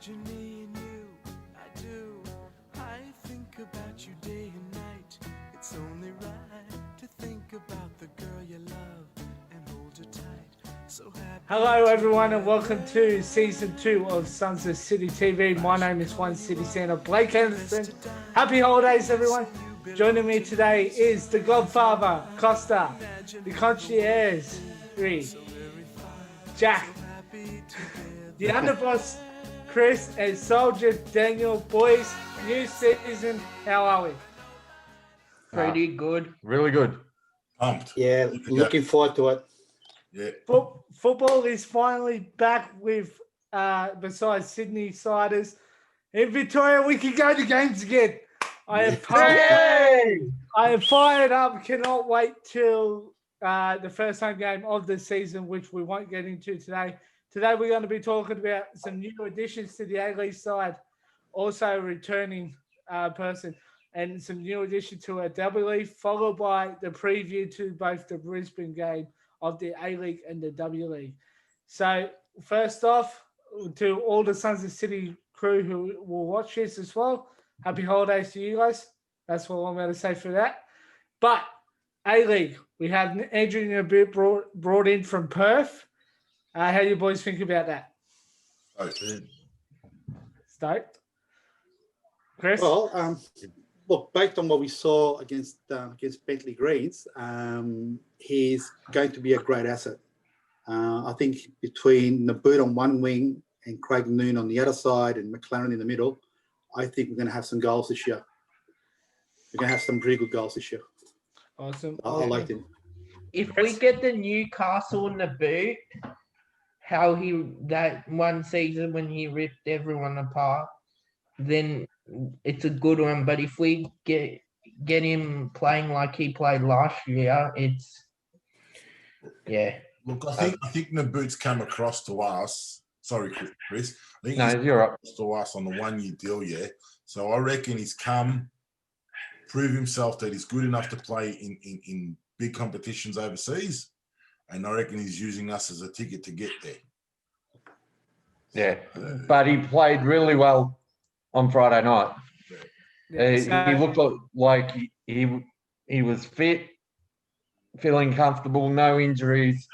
Virginie and you, I do. I think about you day and night. It's only right to think about the girl you love and hold her tight. So happy. Hello, everyone, and welcome to season 2 of Sons of City TV. My name is One City Santa Blake Anderson. Happy holidays, everyone. Joining me today is the Godfather, Costa, the concierge, Jack, the underboss, Chris, and soldier, Daniel. Boys, new season, how are we? Pretty good. Really good. Pumped. Yeah, looking forward to it. Yeah. Football is finally back with, besides Sydney Siders. In Victoria, we can go to games again. I am fired up. Cannot wait till the first home game of the season, which we won't get into today. Today, we're going to be talking about some new additions to the A-League side, also a returning person, and some new addition to a W League, followed by the preview to both the Brisbane game of the A-League and the W League. So, first off, to all the Sons of City crew who will watch this as well, happy holidays to you guys. That's what I'm going to say for that. But A-League, we had Andrew Nabut brought in from Perth. How do you boys think about that? Stoked? Chris? Well, look, based on what we saw against Bentley Greens, he's going to be a great asset. I think between Nabut on one wing and Craig Noon on the other side and McLaren in the middle, I think we're going to have some goals this year. We're going to have some pretty good goals this year. Awesome. I liked him. If we get the Newcastle Nabut, how that one season when he ripped everyone apart, then it's a good one. But if we get him playing like he played last year, Look, I think Nabut's come across to us. Sorry, Chris. I think No, you're right. to us on the 1 year deal, yeah. So I reckon he's come, prove himself that he's good enough to play in big competitions overseas, and I reckon he's using us as a ticket to get there. Yeah, but he played really well on Friday night. He looked like he was fit, feeling comfortable, no injuries.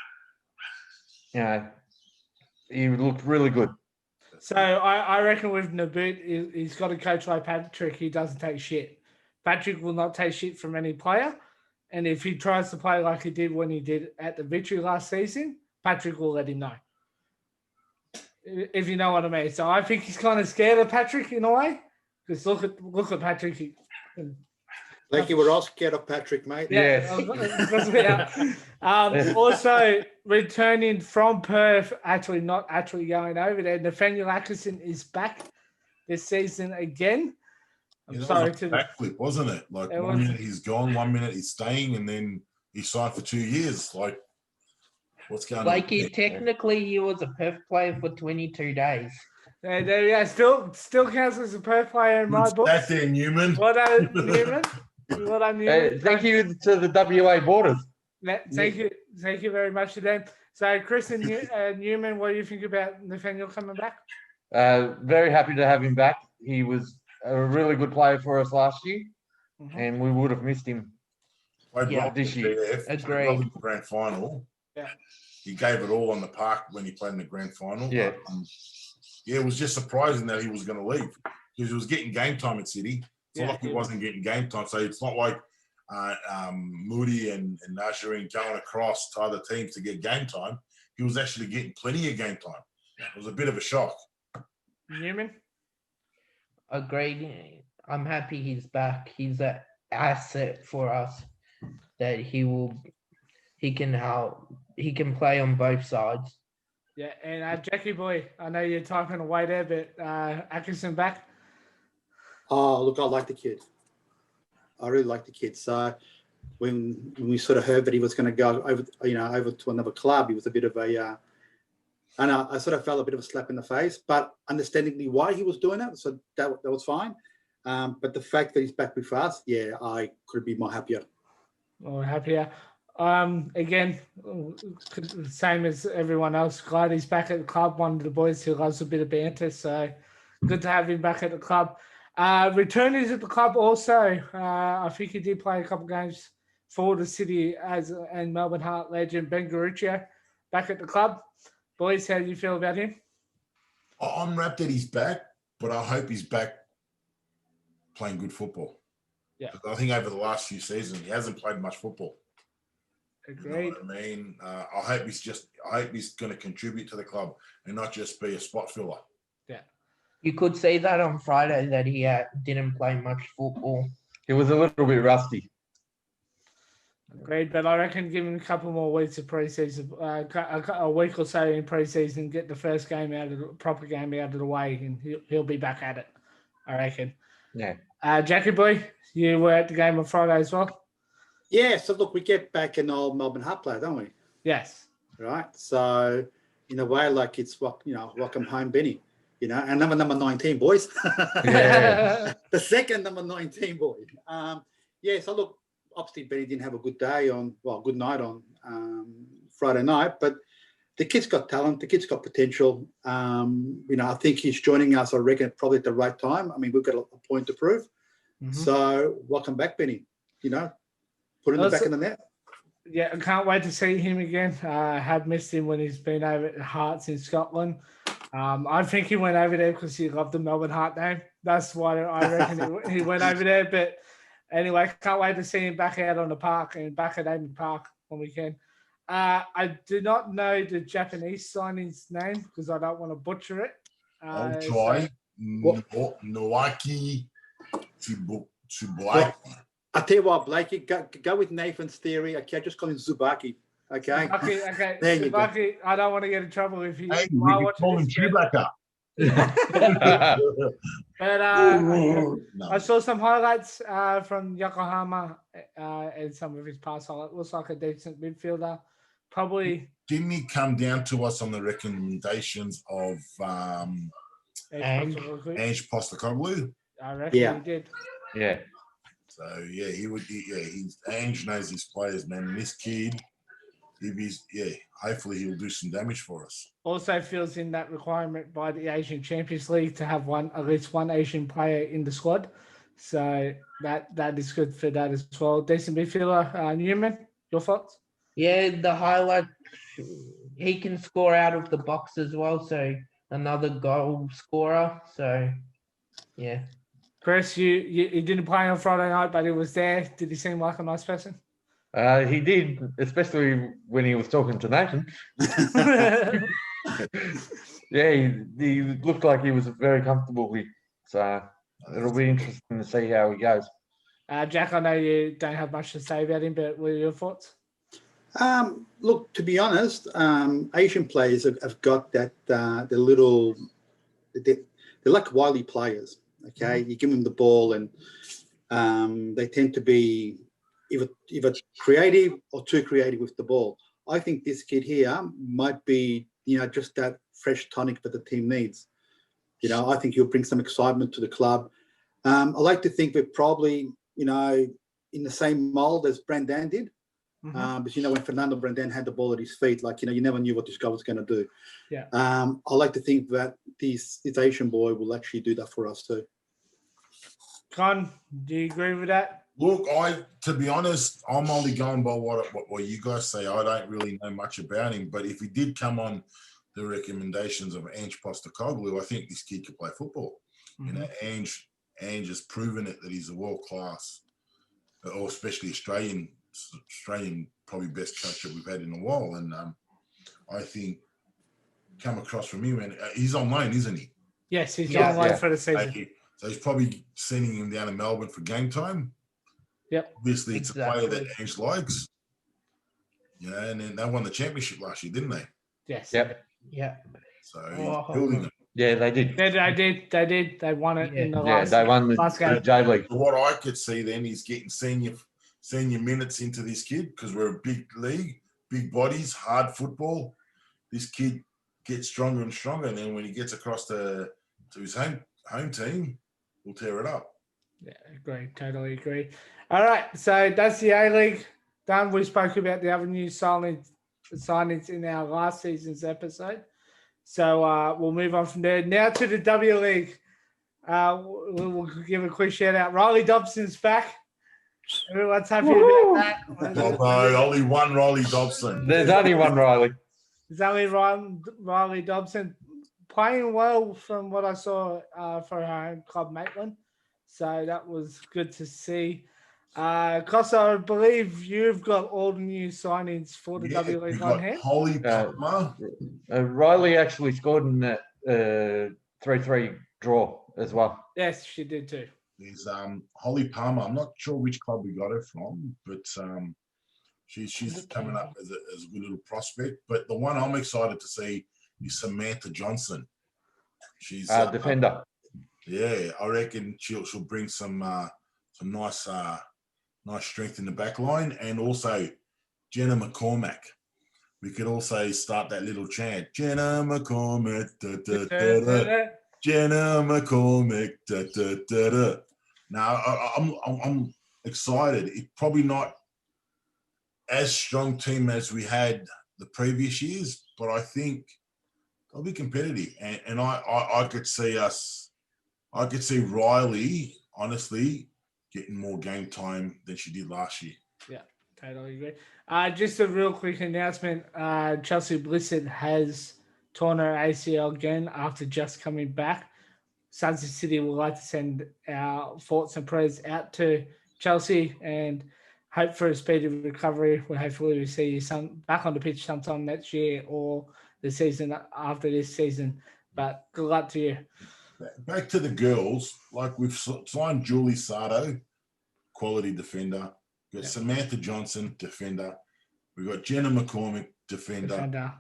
You know, he looked really good. So I reckon with Nabut, he's got a coach like Patrick. He doesn't take shit. Patrick will not take shit from any player. And if he tries to play like he did when he did at the Victory last season, Patrick will let him know. If you know what I mean. So I think he's kind of scared of Patrick in a way. Because look at Patrick. Like you were all scared of Patrick, mate. Yes. Also, returning from Perth, not actually going over there, Nathaniel Atkinson is back this season again. I'm sorry to backflip, wasn't it? Like 1 minute he's gone, 1 minute he's staying, and then he signed for 2 years. Like, what's going on? Like he was a Perth player for 22 days. There you go. Still counts as a Perth player in my book. That's there, Newman. Well done, Newman. Well done, Newman. Thank you to the WA Borders. Thank you very much to them. So, Chris and Newman, what do you think about Nathaniel coming back? Very happy to have him back. He was a really good player for us last year, and we would have missed him this year. Agreed. Grand final. Yeah. He gave it all on the park when he played in the grand final. Yeah. But, it was just surprising that he was going to leave because he was getting game time at City. It's not like he wasn't getting game time. So it's not like Moody and Nasharine going across to other teams to get game time. He was actually getting plenty of game time. It was a bit of a shock. Newman? Agreed. I'm happy he's back. He's an asset for us that he can play on both sides. Yeah, and Jackie boy, I know you're typing away there, but Atkinson back. Oh, look, I like the kid. I really like the kid. So when we sort of heard that he was going to go over to another club, he was a bit of a, and I sort of felt a bit of a slap in the face, but understandingly why he was doing it, so that was fine. But the fact that he's back with us, yeah, I could be more happier. Oh, happier. Again, same as everyone else. Glad he's back at the club. One of the boys who loves a bit of banter. So good to have him back at the club. Returnees at the club also. I think he did play a couple games for the city and Melbourne Heart legend Ben Garuccio back at the club. Boys, how do you feel about him? I'm wrapped that he's back, but I hope he's back playing good football. Yeah. Because I think over the last few seasons he hasn't played much football. Agreed. You know what I mean? I hope he's going to contribute to the club and not just be a spot filler. You could see that on Friday that he didn't play much football. He was a little bit rusty. Agreed, but I reckon give him a couple more weeks of preseason, a week or so in preseason, get the first game proper game out of the way, and he'll be back at it. I reckon. Yeah. Jackie boy, you were at the game on Friday as well. Yeah, so look, we get back an old Melbourne Heart player, don't we? Yes. Right. So in a way, like it's welcome home, Benny. And number 19, boys. Yeah. The second number 19 boy. So look, obviously Benny didn't have a good night on Friday night, but the kid's got talent, the kid's got potential. I think he's joining us, I reckon, probably at the right time. I mean, we've got a point to prove. Mhm. So welcome back, Benny. Put in the back of the net. Yeah, I can't wait to see him again. I have missed him when he's been over at Hearts in Scotland. I think he went over there because he loved the Melbourne Heart name. That's why I reckon he went over there. But anyway, can't wait to see him back out on the park and back at Eden Park when we can. I do not know the Japanese signing's name because I don't want to butcher it. I'll try. Noaki Tsubaki. I tell you what, Blakey, go with Nathan's theory. Okay, just call him Zubaki. Okay. Okay. There you go. Zubaki, I don't want to get in trouble if he. Hey, we can call him Chewbacca. But No. I saw some highlights from Yokohama and some of his past highlights. Looks like a decent midfielder. Probably. Didn't he come down to us on the recommendations of Ange. Ange Postecoglou? I reckon Yeah. he did. Yeah. So yeah, Ange knows his players, man. And this kid, hopefully he'll do some damage for us. Also fills in that requirement by the Asian Champions League to have at least one Asian player in the squad. So that is good for that as well. Decent midfielder, Newman, your thoughts? Yeah, the highlight, he can score out of the box as well. So another goal scorer. So, yeah. Chris, you didn't play on Friday night, but he was there. Did he seem like a nice person? He did, especially when he was talking to Nathan. Yeah, he looked like he was very comfortable with. So it'll be interesting to see how he goes. Jack, I know you don't have much to say about him, but what are your thoughts? Look, to be honest, Asian players have got that they're like wily players. Okay, you give them the ball, and they tend to be either creative or too creative with the ball. I think this kid here might be, just that fresh tonic that the team needs. I think he'll bring some excitement to the club. I like to think we're probably, in the same mold as Brandan did. Mhm. But when Fernando Brandan had the ball at his feet, you never knew what this guy was going to do. Yeah. I like to think that this Asian boy will actually do that for us too. Con, do you agree with that? Look, to be honest, I'm only going by what you guys say. I don't really know much about him, but if he did come on the recommendations of Ange Postecoglou, I think this kid could play football. Ange has proven it that he's a world class, or especially Australian probably best coach that we've had in a while. And I think come across from him, and he's on loan, isn't he? Yes, he's Yeah. on loan for the season. Okay. So he's probably sending him down to Melbourne for game time. Yep. Obviously, it's a player Exactly. that Ange likes. And then they won the championship last year, didn't they? Yes. Yep. Yeah. So Oh. he's building them. Yeah, they did. They did. They won it in the Yeah, last. they won the last game. J League. What I could see then is getting senior minutes into this kid because we're a big league, big bodies, hard football. This kid gets stronger and stronger, and then when he gets across to his home team, we'll tear it up. Yeah, agree. Totally agree. All right, so that's the A-League done. We spoke about the other new signings in our last season's episode. So we'll move on from there. Now to the W League. We'll give a quick shout out. Riley Dobson's back. Everyone's happy about that. Bravo, only one Riley Dobson. There's only one Riley. There's only Riley Dobson playing well from what I saw for her home club, Maitland. So that was good to see. Costa, I believe you've got all the new signings for the W we League got on hand. Holly Palmer. Riley actually scored in that 3-3 draw as well. Yes, she did too. There's Holly Palmer. I'm not sure which club we got her from, but she's coming up as a good little prospect. But the one I'm excited to see is Samantha Johnson. She's Defender. Yeah, I reckon she'll bring some nice strength in the back line, and also Jenna McCormack. We could also start that little chant, Jenna McCormack, da, da, da, da. Jenna McCormack, da, da, da, da. Now I'm excited. It's probably not as strong team as we had the previous years, but I think they'll be competitive, and I could see Riley honestly getting more game time than she did last year. Yeah, totally agree. Just a real quick announcement. Chelsea Blissett has torn her ACL again after just coming back. Sunset City would like to send our thoughts and prayers out to Chelsea and hope for a speedy recovery. We'll hopefully see you back on the pitch sometime next year or the season after this season. But good luck to you. Back to the girls, like we've signed Julie Sardo, quality defender. We've got Samantha Johnson, defender. We've got Jenna McCormick, defender.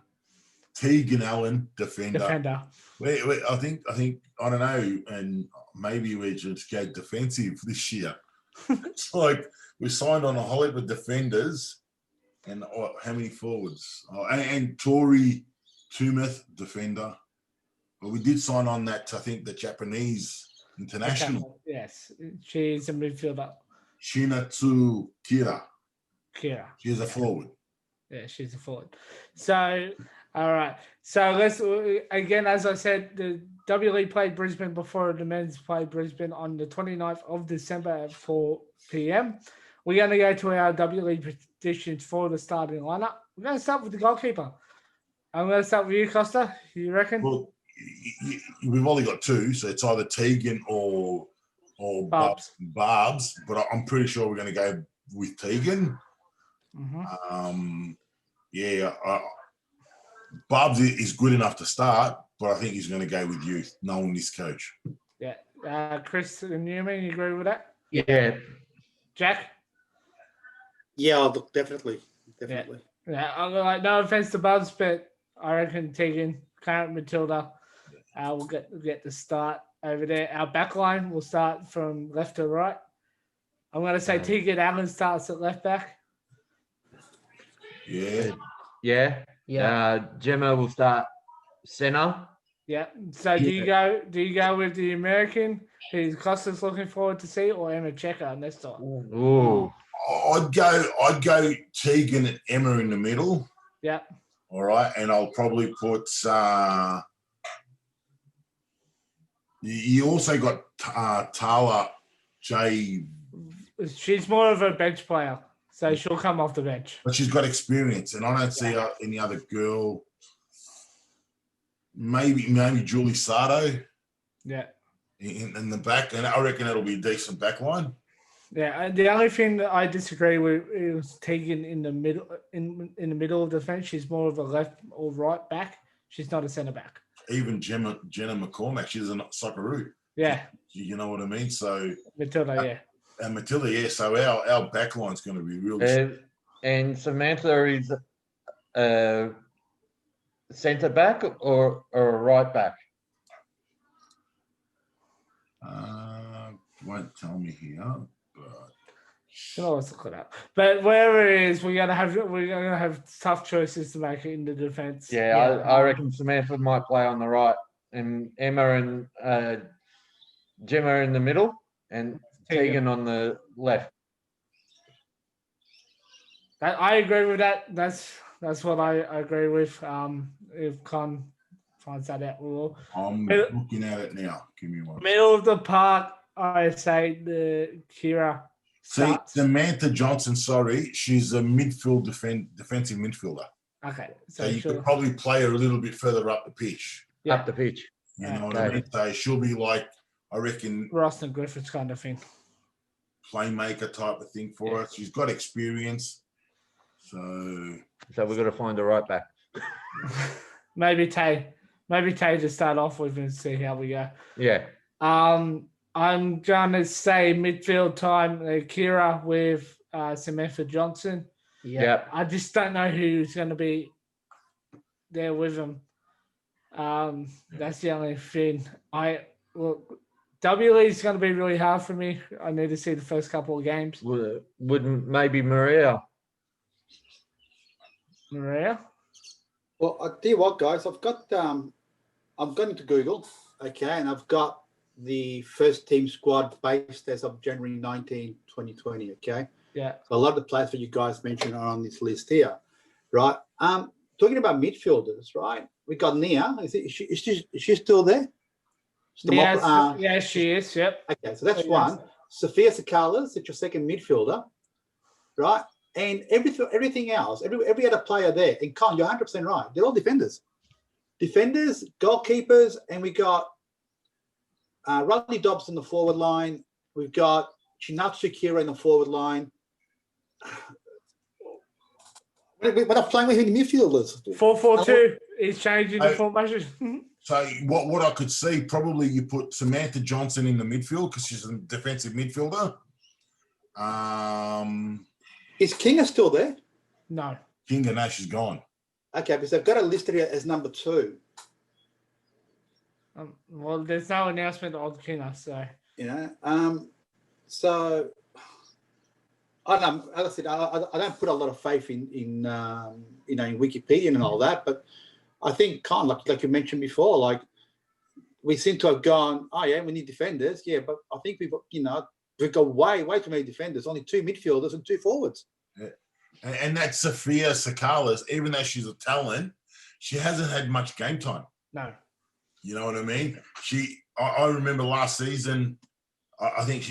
Tegan Allen, defender. I think I don't know, and maybe we just go defensive this year. It's like we signed on a whole heap of defenders, and how many forwards? And Tori Tumeth, defender. But we did sign on that, I think, the Japanese international. Yes, she's a midfielder. Shinatsu Kira. She's a forward. Yeah, she's a forward. So, all right. So let's, again, as I said, the W League played Brisbane before the men's played Brisbane on the 29th of December at 4 p.m. We're going to go to our W League predictions for the starting lineup. We're going to start with the goalkeeper. I'm going to start with you, Costa. You reckon? Well, we've only got two, so it's either Tegan or Barbs. But I'm pretty sure we're going to go with Tegan. Mm-hmm. Barbs is good enough to start, but I think he's going to go with youth, knowing this coach. Yeah. Chris Newman, you agree with that? Yeah. Jack? Yeah, definitely. Yeah, I'm like, no offense to Barbs, but I reckon Tegan, current Matilda, will get the start over there. Our back line will start from left to right. I'm going to say Tegan Allen starts at left back. Yeah. Gemma will start center. Yeah. So do you go with the American who Costa's looking forward to see, or Emma Checker next time? Ooh. I'd go Tegan and Emma in the middle. Yeah. All right, and I'll probably put. You also got Tala J. She's more of a bench player, so she'll come off the bench. But she's got experience, and I don't see any other girl. Maybe Julie Sardo. Yeah. In the back, and I reckon it'll be a decent back line. Yeah, the only thing that I disagree with is Tegan in the middle in the middle of the defense. She's more of a left or right back. She's not a centre back. Even Jenna McCormack, she's a Socceroo. Yeah. You know what I mean? So Matilda, yeah. And Matilda, yeah. So our back line's going to be really. And Samantha is centre back or a right back? Won't tell me here, but You know, let's look it up. But wherever it is, we're gonna have tough choices to make in the defense. Yeah. I reckon Samantha might play on the right, and Emma and Gemma in the middle, and Tegan on the left. I agree with that. That's what I agree with. If Con finds that out. We'll, I'm Middle- looking at it now. Give me one. middle of the park, I say the Kira See, starts. Samantha Johnson, sorry, she's a defensive midfielder. Okay, So so you sure. could probably play her a little bit further up the pitch. Yeah, Up the pitch. You know what Okay. I mean? So she'll be like, I reckon, Roston Griffiths kind of thing. playmaker type of thing for Yeah. us. She's got experience. So So we've got to find the right back. Maybe Tay to start off with and see how we go. Yeah. I'm gonna say midfield time, Kira with Samantha Johnson. Yeah. I just don't know who's going to be there with him. That's the only thing. W League's going to be really hard for me. I need to see the first couple of games. Wouldn't maybe Maria? Maria? Well, I tell you what, guys, I've got I'm going to Google, okay, and I've got the first team squad based as of January 19, 2020, okay? Yeah. So a lot of the players that you guys mentioned are on this list here, right? Talking about midfielders, right? We got Nia. Is she still there? Yes, she is. Yep. Okay, so that's Yes. one. Sophia Sakalas, it's your second midfielder, right? And everything else, every other player there, and Con, you're 100% right. They're all defenders. Defenders, goalkeepers, and we got Rodney Dobbs in the forward line. We've got Chinatsu Kira in the forward line. We're not playing with any midfielders. 4-4-2. He's changing the I- formation. So what I could see, probably you put Samantha Johnson in the midfield because she's a defensive midfielder. Is Kinga still there? No. Kinga Nash is gone. Okay, because they've got it listed here as number 2. Well, there's no announcement of Kina, so. You know, so I don't know. As I said, I don't put a lot of faith in in Wikipedia and all that, but I think kind of like you mentioned before, like we seem to have gone, oh yeah, we need defenders, yeah, but I think we've got way too many defenders, only 2 midfielders and 2 forwards. Yeah. And that's Sophia Sakalas, even though she's a talent, she hasn't had much game time. No. You know what I mean? I remember last season, I think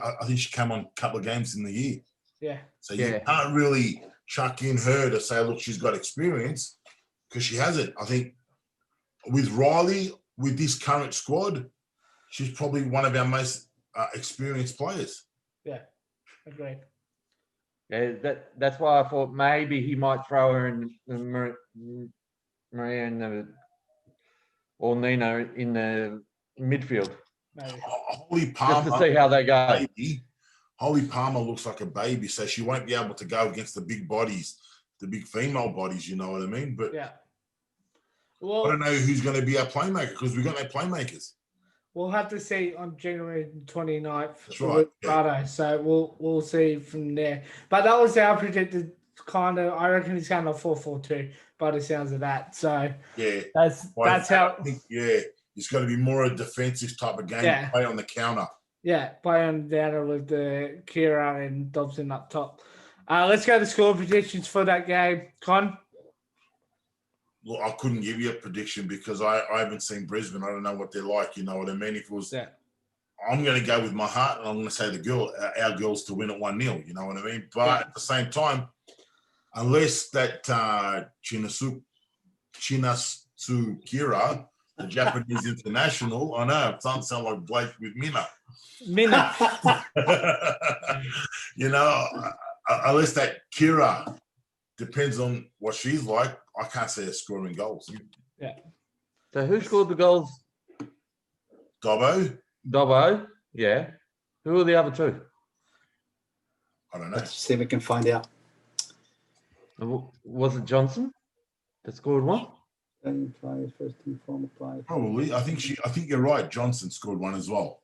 I think she came on a couple of games in the year. Yeah. So you can't really chuck in her to say, look, she's got experience because she hasn't. I think with Riley, with this current squad, she's probably one of our most experienced players. Yeah. Agreed. Yeah, that's why I thought maybe he might throw her in Maria in or Nina in the midfield Maybe. Holly just Palmer, to see how they go. Holly Palmer looks like a baby, so she won't be able to go against the big bodies, the big female bodies. You know what I mean? But Yeah. I Well, don't know who's going to be our playmaker because we've got no playmakers. we'll have to see on January 29th. That's right, yeah. Righto. So we'll see from there. But that was our predicted kind of. I reckon he's going to 4-4-2 by the sounds of that. So Yeah, that's how. I think, yeah, it's got to be more a defensive type of game. Yeah. Play on the counter. Yeah, play on down with the Kira and Dobson up top. Let's go to score predictions for that game. Con? Look, I couldn't give you a prediction because I haven't seen Brisbane. I don't know what they're like. You know what I mean? If it was, Yeah. I'm going to go with my heart and I'm going to say our girls to win at 1-0. You know what I mean? But at the same time, unless that Chinatsu Kira, the Japanese international, I know it doesn't sound like Blake with Mina. Mina. You know, unless that Kira depends on what she's like, I can't see her scoring goals. So who scored the goals? Dobbo, Dobbo. Yeah. Who are the other 2? I don't know. Let's see if we can find out. Was it Johnson that scored one? Players, first team former players. Probably. I think you're right. Johnson scored one as well.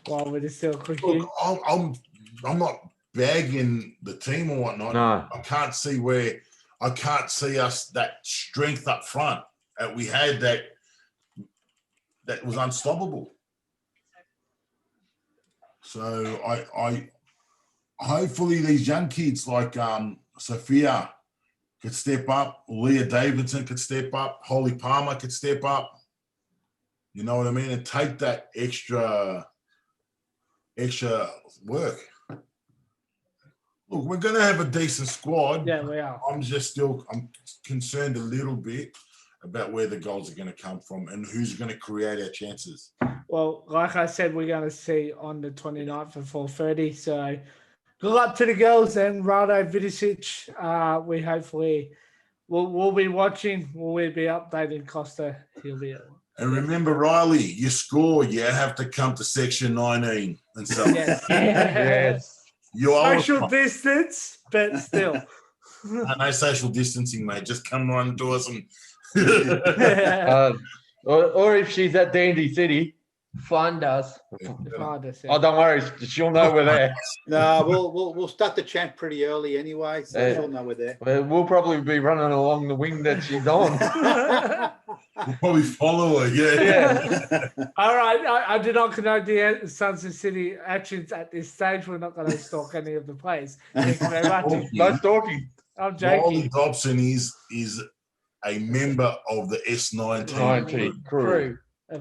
While we're still clicking. Look, I'm not bagging the team or whatnot. No. I can't see us that strength up front that we had that was unstoppable. So I hopefully these young kids like Sophia could step up. Leah Davidson could step up. Holly Palmer could step up. You know what I mean? And take that extra work. Look, we're going to have a decent squad. Yeah, we are. I'm concerned a little bit about where the goals are going to come from and who's going to create our chances. Well, like I said, we're going to see on the 29th at 4:30. So good luck to the girls and Rado Vidicic. We hopefully we'll be watching. We'll be updating Costa. He'll be. And remember, Riley, you score, you have to come to section 19 and so Yes. Yes. you are Social distance, but still. no social distancing, mate. Just come run to us and Or if she's at Dandy City, Find us. oh, don't worry, she'll know we're there. No, we'll start the chant pretty early anyway, so Yeah. she'll know we're there. We'll probably be running along the wing that she's on. we'll probably follow her. Yeah. All right. I do not connote the Sons of City actions at this stage. We're not going to stalk any of the players. Thank you very much. No stalking. I'm Molly joking. Dobson is a member of the S19 19 crew.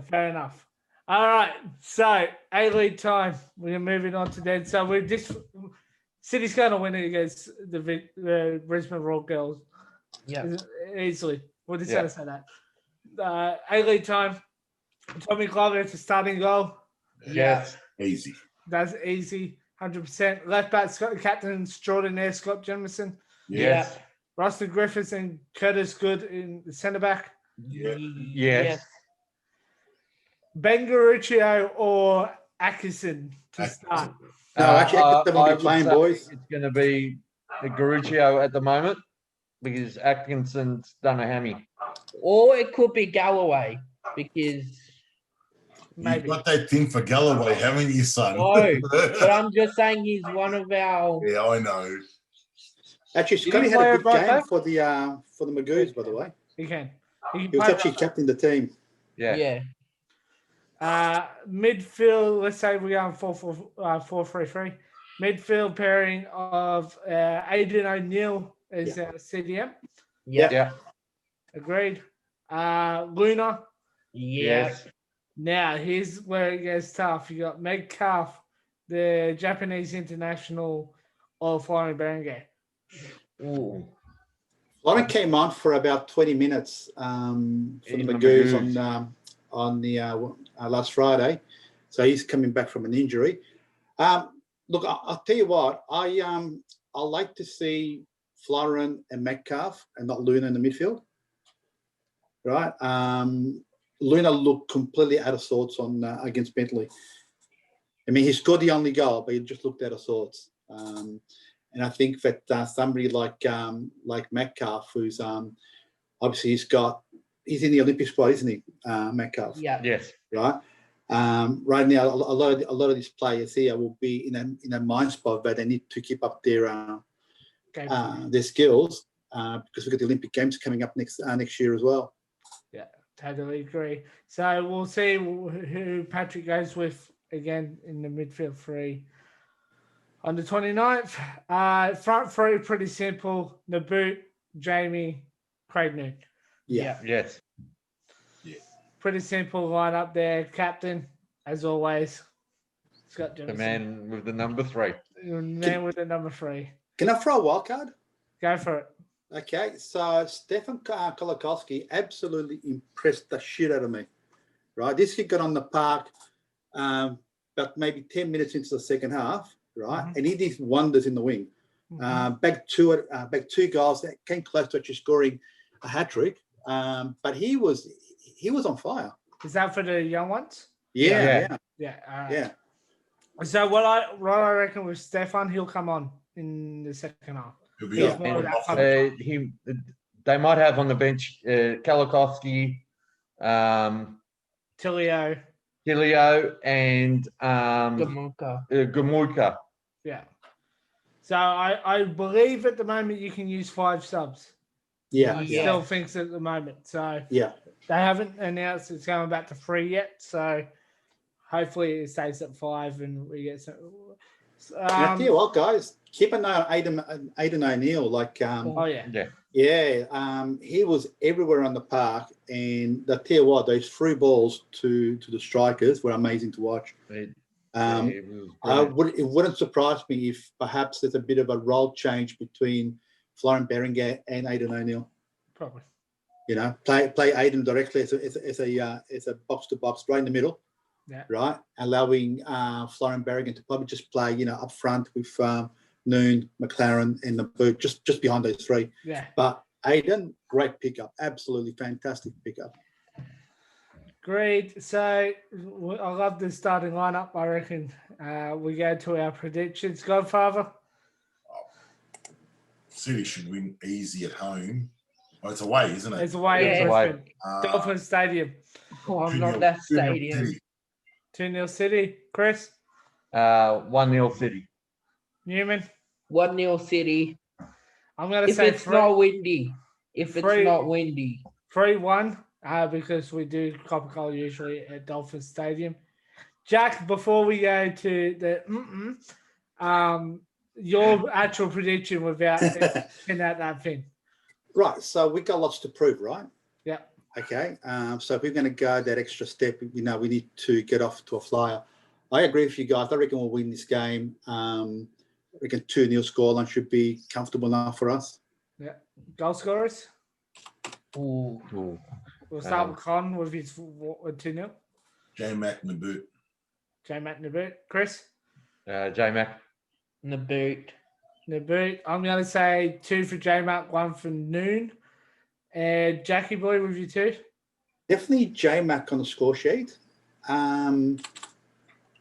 Fair enough. All right. So, A-League time. We're moving on to then. So, we're just City's going to win it against the Brisbane Royal Girls Yeah. easily. We're just Yeah. going to say that. A-League time. Tommy Glover to starting goal. Yes. Easy. That's easy. 100%. Left back, Scott, captain extraordinaire, Scott Jemison. Yes. Rustin Griffiths and Curtis Good in the centre back. Yeah. Yes. Ben Garuccio or Atkinson to start. No, actually, Atkinson will be would playing, say boys. It's going to be Garuccio at the moment because Atkinson's done a hammy. Or it could be Galloway because Maybe. You've got that thing for Galloway, haven't you, son? No, but I'm just saying he's one of our. Yeah, I know. Actually, Did Scotty he had play a it good right game back? for the Magoos, by the way. He can. He can He was play actually right captain the team. Yeah. Yeah. midfield, let's say we're going 4-3-3. Midfield pairing of Adrian O'Neill as CDM. Yeah. Yeah. Agreed. Luna. Yeah. Yes. Now, here's where it gets tough. You got Meg Calf, the Japanese international of Florian Berenguer. Ooh. Lauren came on for about 20 minutes for In the the Magoos Magoos. on the last Friday. So he's coming back from an injury. Look, I'll tell you what, I like to see Florin and Metcalf and not Luna in the midfield. Right? Luna looked completely out of sorts on against Bentley. I mean, he scored the only goal, but he just looked out of sorts. And I think that somebody like Metcalf, who's obviously he's in the Olympic squad, isn't he, Metcalf? Yeah. Yes. Right. Right now, a lot of these players here will be in a mind spot where they need to keep up their skills because we've got the Olympic Games coming up next year as well. Totally agree. So we'll see who Patrick goes with again in the midfield three on the 29th. Front three, pretty simple. Naboot, Jamie, Craig Noon. Yeah. Yes. Pretty simple lineup there. Captain, as always, Scott The Jemison. man with the number 3. The man with the number 3. Can I throw a wild card? Go for it. Okay, so Stefan Kolakowski absolutely impressed the shit out of me. Right, this kid got on the park about maybe 10 minutes into the second half, right, and he did wonders in the wing. Back two goals that came close to actually scoring a hat trick, but he was on fire. Is that for the young ones? Yeah. Yeah. All right. Yeah. So what I reckon with Stefan, he'll come on in the second half. He'll be He's up. more of that kind of They might have on the bench Kalakowski, Tilio. Hilio, and Gamuka. Gamuka. Yeah. So I believe at the moment you can use 5 subs. Yeah. I Yeah. still think at the moment. So Yeah. they haven't announced it's going back to 3 yet. So hopefully it stays at 5 and we get some. And I tell you what, guys, keep an eye on Aidan O'Neill. Like, oh yeah. he was everywhere on the park. And I tell you what, those through balls to the strikers were amazing to watch. It Um, was it wouldn't surprise me if perhaps there's a bit of a role change between Florian Berenguer and Aidan O'Neill. Probably. You know, play Aidan directly as a box to box right in the middle. Yeah. Right, allowing Florian Berenguer to probably just play, up front with Noon, McLaren, and the boot, just behind those three. Yeah. But Aidan, great pickup, absolutely fantastic pickup. Great. So I love the starting lineup. I reckon we go to our predictions. Godfather. City should win easy at home. Oh, it's away, isn't it? It's away. Yeah. in Brisbane. Uh, Dolphin Stadium. Oh, I'm 2-0 not that 2-0 stadium. City. 2-0 City. Chris 1-0 City. Newman. 1-0 City. I'm going to If say it's not windy. If it's Three- not windy. 3-1 because we do cop a goal usually at Dolphin Stadium. Jack, before we go to the your actual prediction without pin out that thing. Right, so we've got lots to prove, right? Yeah. Okay, so if we're going to go that extra step, we need to get off to a flyer. I agree with you guys. I reckon we'll win this game. I reckon 2-0 scoreline should be comfortable enough for us. Yeah. Goal scorers. Ooh. Ooh. We'll start with Con with his 2-0. J-Mac in the boot. J-Mac Naboot. Chris J-Mac. Naboot. Naboot. I'm going to say 2 for J-Mac, 1 for Noon. And Jackie Boy with you 2. Definitely J-Mac on the score sheet. I'll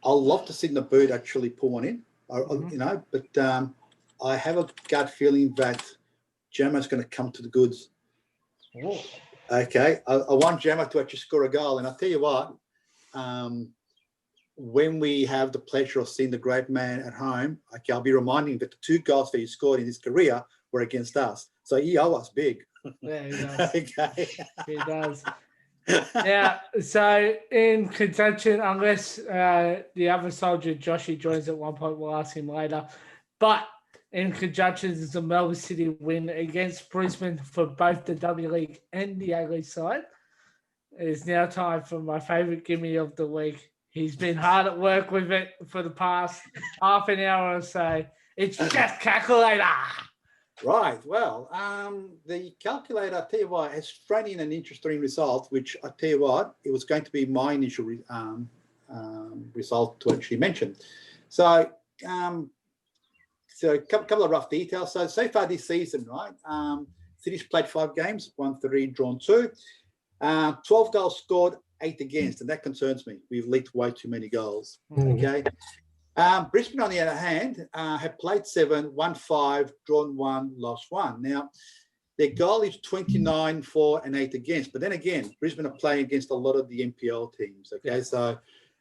love to see Naboot actually pull one in, but I have a gut feeling that J-Mac's going to come to the goods. Oh. Okay, I want J-Mac to actually score a goal. And I'll tell you what, when we have the pleasure of seeing the great man at home, okay, I'll be reminding that the 2 goals that he scored in his career were against us. So he owes us big. Yeah, he does. Okay. He does. Yeah, so in contention, unless the other soldier, Joshy, joins at one point, we'll ask him later. But in conjunction, is a Melbourne City win against Brisbane for both the W League and the A League side. It's now time for my favourite gimme of the week. He's been hard at work with it for the past half an hour or so. It's Jeff Calculator. Right. Well, the calculator, I tell you what, has thrown in an interesting result, which I tell you what, it was going to be my initial result to actually mention. So, a couple of rough details. So far this season, right, City's played 5 games, won 3, drawn 2, 12 goals scored, 8 against, and that concerns me. We've leaked way too many goals. Okay. Brisbane, on the other hand, have played 7, won 5, drawn 1, lost 1. Now, their goal is 29 for and 8 against. But then again, Brisbane are playing against a lot of the NPL teams. Okay, so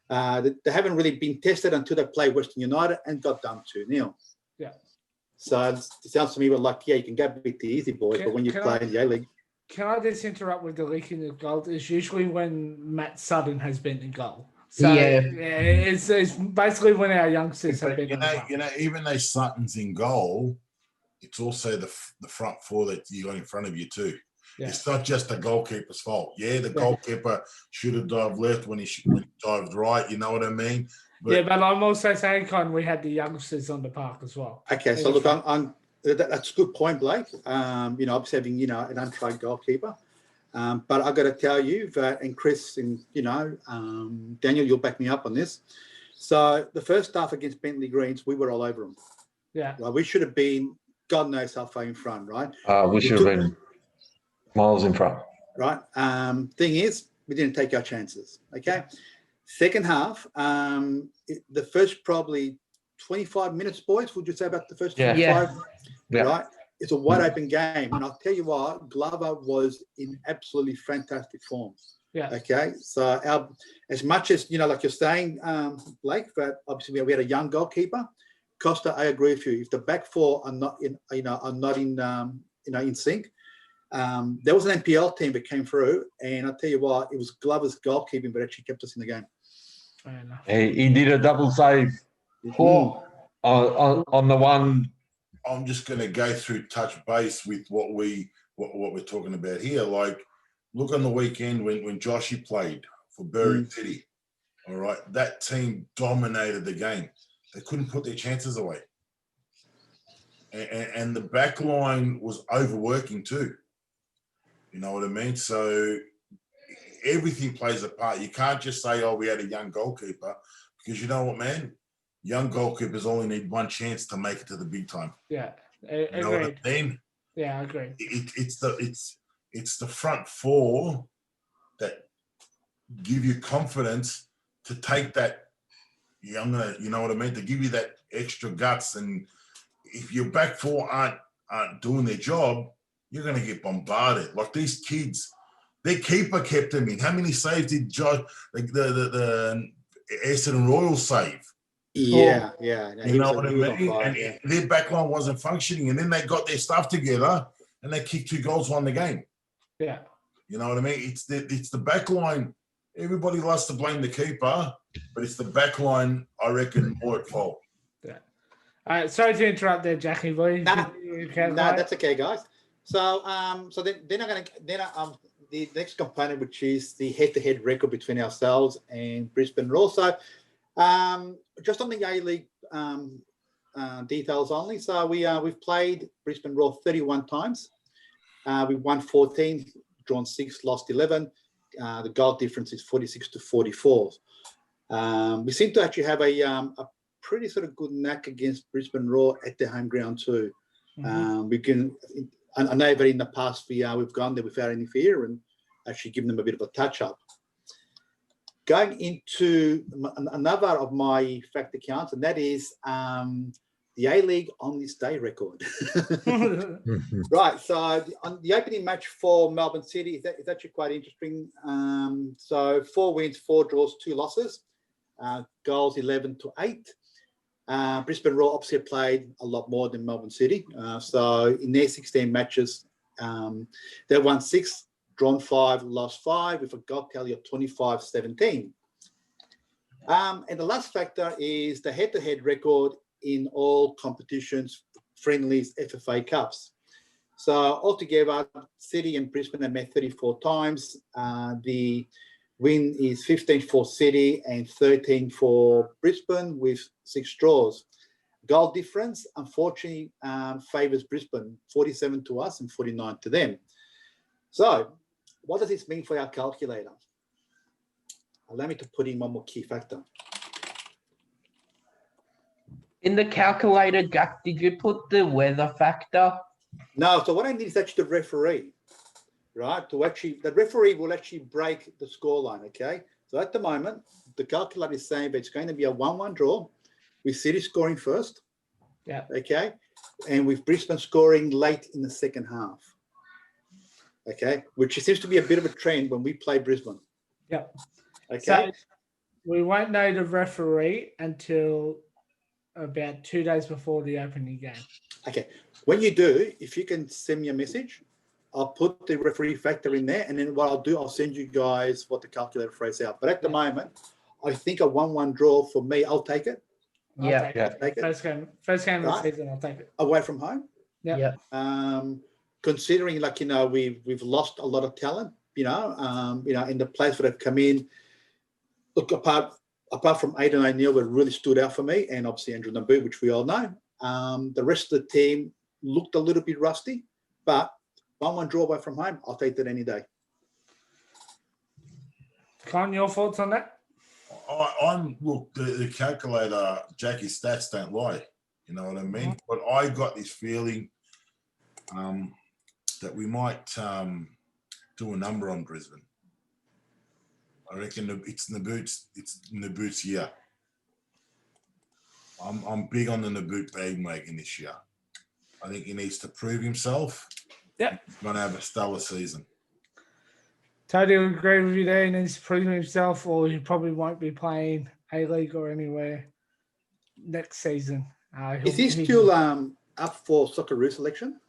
they haven't really been tested until they play Western United and got done 2-0. Yeah. So it sounds to me like, yeah, you can go a bit the easy boys, but when you play in the A-League. Can I just interrupt with the leaking of goals? It's usually when Matt Sutton has been in goal. So, it's basically when our youngsters have been in goal. Even though Sutton's in goal, it's also the front 4 that you got in front of you too. Yeah. It's not just the goalkeeper's fault. Yeah, the goalkeeper should have dived left when he dived right. You know what I mean? But I'm also saying, Con, we had the youngsters on the park as well. Okay, so look, that's a good point, Blake. Obviously having an untried goalkeeper, but I got to tell you that, and Chris, and Daniel, you'll back me up on this. So the first half against Bentley Greens, we were all over them. Yeah, right? We should have been, God knows how far in front, right? We should have been miles in front. Right. Thing is, we didn't take our chances. Okay. Second half, the first probably 25 minutes, boys. Would you say about the first 25? Yeah. Right. It's a wide open game, and I'll tell you what, Glover was in absolutely fantastic form. Yeah. Okay. So as much as like you're saying, Blake, that obviously we had a young goalkeeper. Costa, I agree with you. If the back 4 are not in, in sync. There was an NPL team that came through, and I'll tell you what, it was Glover's goalkeeping that actually kept us in the game. fair enough. He did a double save. Oh. on the one. I'm just going to go through touch base with what we're talking about here. Like, look on the weekend when Joshy played for Berry City. All right, that team dominated the game. They couldn't put their chances away, and the back line was overworking too. You know what I mean? So everything plays a part. You can't just say, "Oh, we had a young goalkeeper," because you know what, man. Young goalkeepers only need one chance to make it to the big time. Yeah, You know what agreed. I mean? Yeah, I agree. It's the front four that give you confidence to take that. You know what I mean? To give you that extra guts. And if your back four aren't doing their job, you're going to get bombarded. Like these kids, their keeper kept them in. How many saves did the Essendon Royal save? Yeah. You know what I mean? And their back line wasn't functioning. And then they got their stuff together and they kicked 2 goals, won the game. Yeah. You know what I mean? It's the back line. Everybody loves to blame the keeper, but it's the back line, I reckon, more at fault. Yeah. All right. Sorry to interrupt there, Jackie. Boy. No, that's okay, guys. So then I'm going to the next component, which is the head-to-head record between ourselves and Brisbane Roar. So just on the A-League details only. So we've played Brisbane Roar 31 times. We won 14, drawn 6, lost 11. The goal difference is 46 to 44. We seem to actually have a pretty sort of good knack against Brisbane Roar at their home ground too. We can. I know that in the past we've gone there without any fear and actually given them a bit of a touch-up. Going into another of my factor counts, and that is the A-League on this day record. Right, so on the opening match for Melbourne City is actually quite interesting. So 4 wins, 4 draws, 2 losses, goals 11 to 8. Brisbane Roar obviously played a lot more than Melbourne City. So in their 16 matches, they won 6, drawn 5, lost 5, with a goal tally of 25-17. And the last factor is the head-to-head record in all competitions, friendlies, FFA Cups. So altogether, City and Brisbane have met 34 times. The win is 15 for City and 13 for Brisbane with 6 draws. Goal difference, unfortunately, favours Brisbane, 47 to us and 49 to them. So what does this mean for our calculator? Allow me to put in one more key factor. In the calculator, Jack, did you put the weather factor? No, so what I need is actually the referee, right? The referee will actually break the scoreline, okay? So at the moment, the calculator is saying that it's going to be a 1-1 draw with City scoring first. Yeah. Okay. And with Brisbane scoring late in the second half. Okay. Which seems to be a bit of a trend when we play Brisbane. Yeah. Okay. So we won't know the referee until about 2 days before the opening game. Okay. When you do, if you can send me a message, I'll put the referee factor in there. And then what I'll do, I'll send you guys what the calculator phrase out. But at the moment, I think a 1-1 draw for me, I'll take it. Yeah. Take it. First game of the season, I'll take it. Away from home. Yeah. Considering we've lost a lot of talent, in the players that have come in. Look, apart from Aidan O'Neill, that really stood out for me, and obviously Andrew Naboo, which we all know. The rest of the team looked a little bit rusty, but 1-1 draw away from home, I'll take that any day. Con, your thoughts on that? Look, the calculator, Jackie's stats don't lie. You know what I mean? But I got this feeling that we might do a number on Brisbane. I reckon it's Naboot's year. I'm big on the Naboot bandwagon this year. I think he needs to prove himself. Yeah. He's going to have a stellar season. Totally agree with you there. He needs to prove himself, or he probably won't be playing A-League or anywhere next season. Is he still up for Socceroo selection?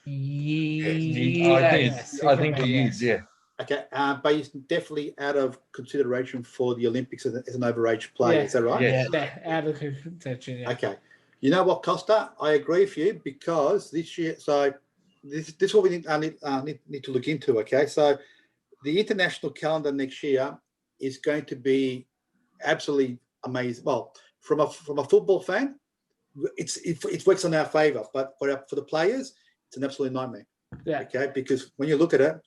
Yes. I think he is, yeah. Okay, but he's definitely out of consideration for the Olympics as an overage player. Yeah. Is that right? Yeah. Yeah, out of contention. Yeah. Okay. You know what, Costa? I agree with you because this year, so this is what we need to look into. Okay, so the international calendar next year is going to be absolutely amazing. Well, from a football fan, it works in our favour, but for the players, it's an absolute nightmare. Yeah. Okay, because when you look at it,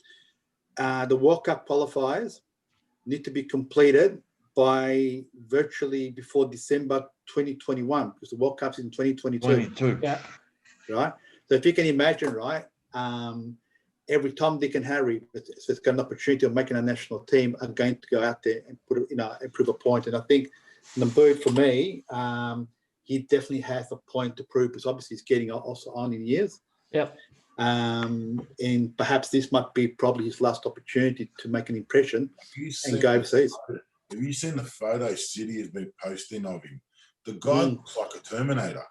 the World Cup qualifiers need to be completed by virtually before December 2021, because the World Cup's in 2022. 22. Yeah. Right? So if you can imagine, right, every Tom, Dick, and Harry that's got an opportunity of making a national team are going to go out there and and prove a point. And I think Naboot, for me, he definitely has a point to prove because obviously he's getting also on in years. Yep. And perhaps this might be probably his last opportunity to make an impression and go overseas. Have you seen the photo City has been posting of him? The guy looks like a Terminator.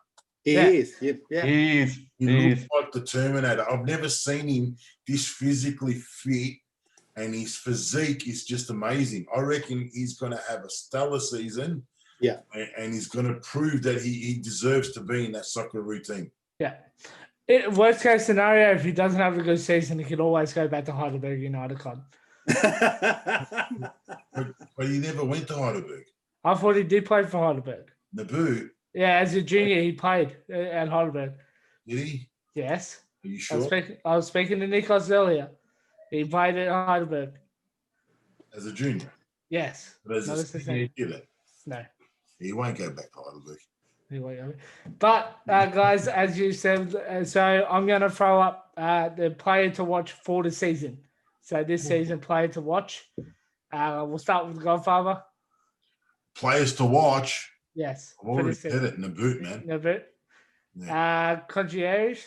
He Yeah. is. Yeah. He is. He He looks is. like the Terminator. I've never seen him this physically fit, and his physique is just amazing. I reckon he's going to have a stellar season. Yeah. And he's going to prove that he deserves to be in that soccer routine. Yeah. Worst case scenario, if he doesn't have a good season, he can always go back to Heidelberg United Club. But he never went to Heidelberg. I thought he did play for Heidelberg. Naboot, Yeah, as a junior, he played at Heidelberg. did he? Yes. Are you I sure? was speaking to Nikos earlier. He played at Heidelberg. As a junior. Yes. But as No, a that's the senior, thing. he did it. No. He won't go back to Heidelberg. But guys, as you said, so I'm going to throw up the player to watch for the season. So this season, player to watch. We'll start with the Godfather. Players to watch. Yes. I've already said it. Naboot, man. No bit. Yeah. Concierge.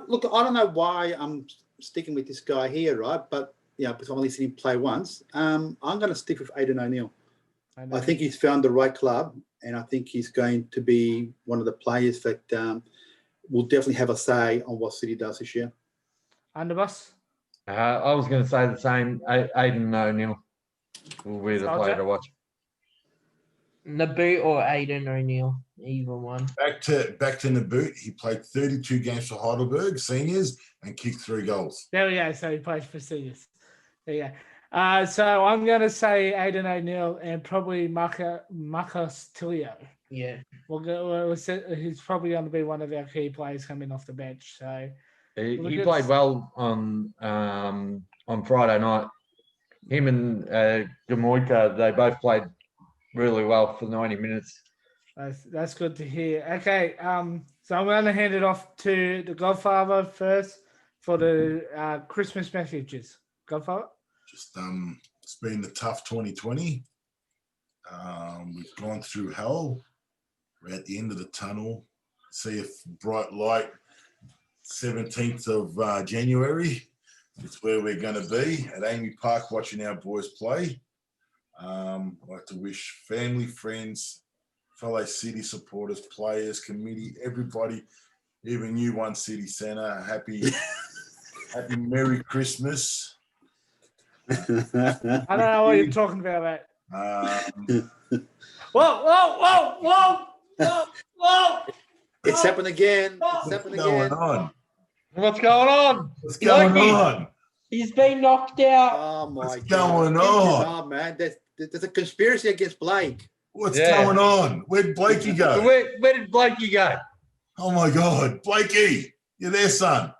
Look, I don't know why I'm sticking with this guy here, right? But because I've only seen him play once, I'm going to stick with Aidan O'Neill. I think he's found the right club, and I think he's going to be one of the players that will definitely have a say on what City does this year. Underbus. I was going to say the same. Aidan O'Neill will be the player to watch. Naboot or Aidan O'Neill, either one. Back to Naboot. He played 32 games for Heidelberg seniors and kicked 3 goals. There we go. So he plays for seniors. There you go. So I'm going to say Aidan O'Neill and probably Marcus Tilio. Yeah. He's probably going to be one of our key players coming off the bench. So He played well on Friday night. Him and Gamoika, they both played really well for 90 minutes. That's good to hear. Okay, so I'm going to hand it off to the Godfather first for the Christmas messages. Godfather? Just it's been a tough 2020. We've gone through hell. We're at the end of the tunnel. See a bright light. 17th of January. It's where we're going to be at Amy Park watching our boys play. I'd like to wish family, friends, fellow City supporters, players, committee, everybody, even you, One City Centre, happy Merry Christmas. I don't know what you're talking about, mate. Whoa! It's happened again. It's happened What's going again. on? What's going on? What's going Mikey. on? He's been knocked out. Oh my What's God. going on? Oh man, there's a conspiracy against Blake. What's Yeah. going on? Where'd Blakey go? Where did Blakey go? Oh my God, Blakey, you there, son?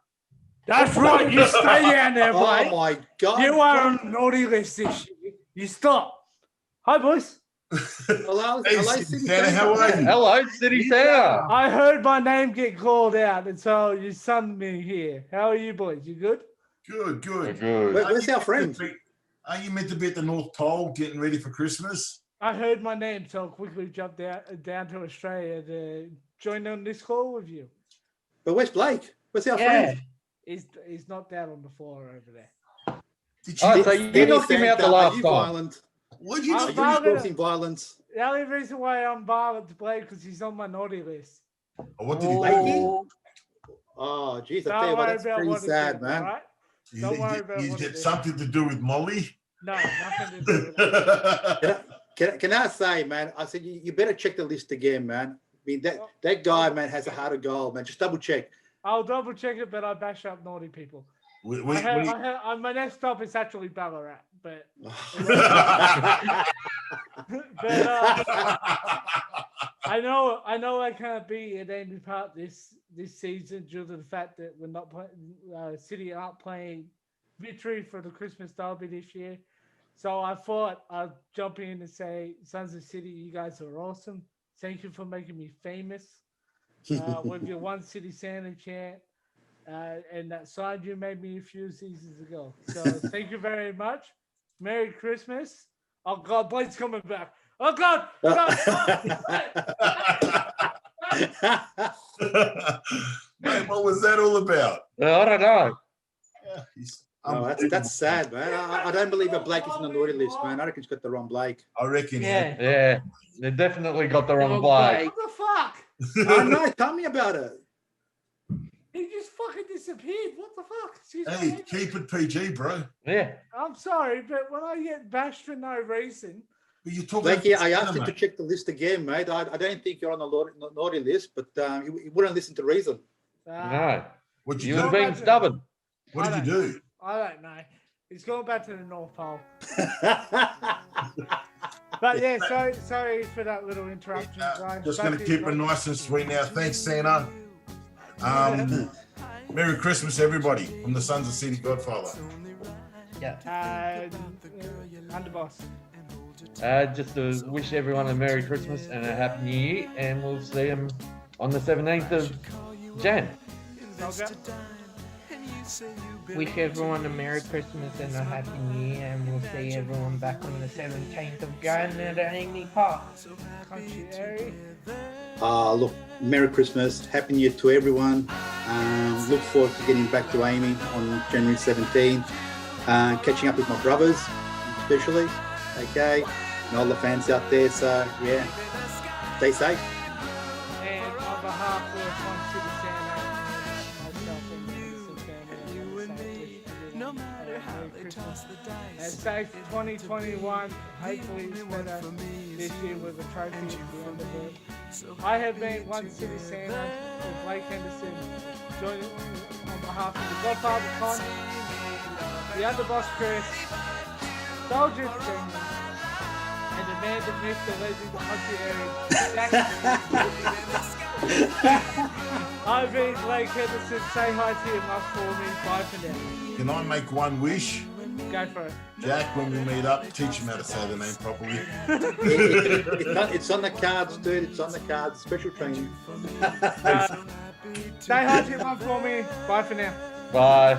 That's right. You stay down there, Oh Blake. my God. You are on the naughty list this year. You stop. Hi, boys. Hello, Hey, hello, City City Centre, how are you? Hello, City Centre. I heard my name get called out, and so you summoned me here. How are you, boys? You good? Good, good. Good. Where's our friend? Are you meant to be at the North Pole getting ready for Christmas? I heard my name, so I quickly jumped down to Australia to join on this call with you. But where's Blake? Where's our Yeah. friend? He's not down on the floor over there. Did Oh, you? so you knocked him out the last Are you time. violent? What did you? I'm Are do? you violent. causing violence? The only reason why I'm violent to play because he's on my naughty list. What did he do? Blakey? Oh, geez, I tell Don't you what, worry that's about pretty what sad, it is, man. all right? Is Don't it- worry about is what it it is. something to do with Molly? No, nothing to do with that. Can I say, man? I said you better check the list again, man, mean, that guy, man, has a heart of gold, man. Just double check. I'll double check it, but I bash up naughty people. We, My next stop is actually Ballarat, but but I know I can't be at Amy Park this season due to the fact that we're not playing. City aren't playing Victory for the Christmas Derby this year, so I thought I'd jump in and say, Sons of City, you guys are awesome. Thank you for making me famous with your One City Santa chant. And that sign you made me a few seasons ago. So thank you very much. Merry Christmas. Oh God, Blake's coming back. Oh God. Mate, what was that all about? I don't know. Oh, that's sad, man. I don't believe that Blake is on the naughty list, man. I reckon he's got the wrong Blake. I reckon. Yeah. Yeah, they definitely got the wrong Wrong Blake. What the fuck? I know. Tell me about it. He just fucking disappeared. What the fuck? Excuse Hey, me. keep it PG, bro. Yeah. I'm sorry, but when I get bashed for no reason, But you're talking. Blakey, I about asked you to mate. check the list again, mate. I don't think you're on the naughty list, but you wouldn't listen to reason. No. What'd You you were do? being stubborn. What did you do? I don't know. He's going back to the North Pole. But yeah, sorry for that little interruption, guys. Just going to keep it nice and sweet now. Thanks, Santa. Merry Christmas, everybody, from the Sons of City Godfather. Yeah. Underboss. Just to wish everyone a Merry Christmas and a Happy New Year, and we'll see them on the 17th of Jan. Soldier. Wish everyone a Merry Christmas and a Happy New Year, and we'll see everyone back on the 17th of Jan at Amy Park. Country area. Look, Merry Christmas, Happy New Year to everyone. Look forward to getting back to Amy on January 17th. Catching up with my brothers, especially. Okay, and all the fans out there. So yeah, stay safe. And on behalf of One City Santa, myself and the family, I want to say No matter how Merry they Christmas. toss the dice. And safe 2021. Hopefully it's better this year with a trophy at the end of it. I have been One City Santa with Blake Henderson, joining on behalf of the Godfather Con, the Underboss Chris, Soldier Damon, and the man, the myth, the legend, the country area. I've been Blake Henderson. Say hi to your mum for me. Bye for now. Can I make one wish? Go for it. Jack, when we meet up, teach him how to say the name properly. It's on the cards, dude. It's on the cards. Special training. Say hi to your mum for me. Bye for now. Bye.